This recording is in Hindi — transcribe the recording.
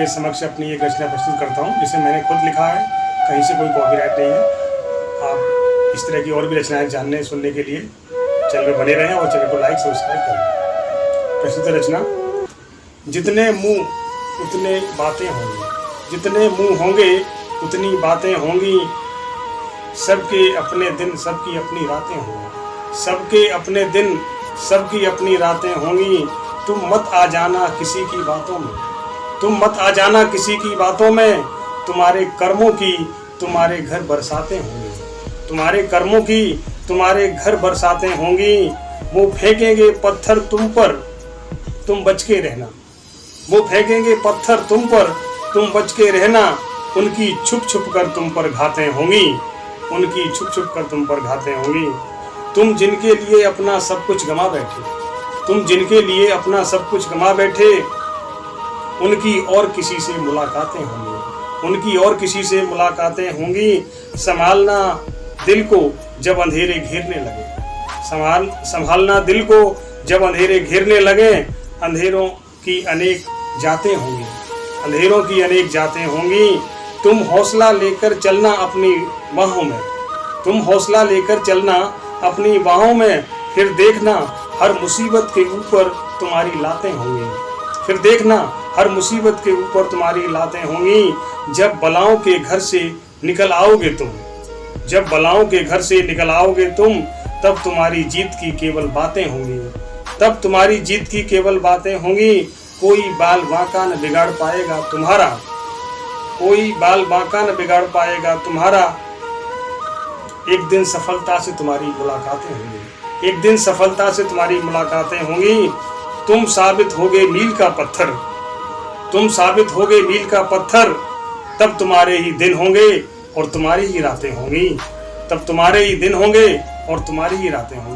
आपके समक्ष अपनी एक रचना प्रस्तुत करता हूँ, जिसे मैंने खुद लिखा है, कहीं से कोई कॉपीराइट नहीं है। आप इस तरह की और भी रचनाएं जानने सुनने के लिए चैनल में बने रहें और चैनल को लाइक सब्सक्राइब करें। प्रस्तुत रचना। जितने मुंह उतने बातें होंगी, जितने मुंह होंगे उतनी बातें होंगी, सबके अपने दिन सबकी अपनी रातें होंगी, सबके अपने दिन सबकी अपनी रातें होंगी। तुम मत आ जाना किसी की बातों में, तुम मत आ जाना किसी की बातों में, तुम्हारे कर्मों की तुम्हारे घर बरसातें होंगी, तुम्हारे कर्मों की तुम्हारे घर बरसातें होंगी। वो फेंकेंगे पत्थर तुम पर, तुम बच के रहना, वो फेंकेंगे पत्थर तुम पर, तुम बच के रहना। उनकी छुप छुप कर तुम पर घातें होंगी, उनकी छुप छुप कर तुम पर घातें होंगी। तुम जिनके लिए अपना सब कुछ गंवा बैठे, तुम जिनके लिए अपना सब कुछ गंवा बैठे, उनकी और किसी से मुलाकातें होंगी, उनकी और किसी से मुलाकातें होंगी। संभालना दिल को जब अंधेरे घेरने लगे, संभालना दिल को जब अंधेरे घेरने लगे। अंधेरों की अनेक जातें होंगी, अंधेरों की अनेक जातें होंगी। तुम हौसला लेकर चलना अपनी बाहों में, तुम हौसला लेकर चलना अपनी बाहों में। फिर देखना हर मुसीबत के ऊपर तुम्हारी लातें होंगी, फिर देखना हर मुसीबत के ऊपर तुम्हारी लातें होंगी। जब बलाओं के घर से निकल आओगे तुम, जब बलाओं के घर से निकल आओगे तुम, तब तुम्हारी जीत की केवल बातें होंगी, तब तुम्हारी जीत की केवल बातें होंगी। कोई बाल बांका न बिगाड़ पाएगा तुम्हारा, कोई बाल बांका न बिगाड़ पाएगा तुम्हारा। एक दिन सफलता से तुम्हारी मुलाकातें होंगी, एक दिन सफलता से तुम्हारी मुलाकातें होंगी। तुम साबित होगे मील का पत्थर, तुम साबित होगे मील का पत्थर, तब तुम्हारे ही दिन होंगे और तुम्हारी ही रातें होंगी, तब तुम्हारे ही दिन होंगे और तुम्हारी ही रातें होंगी।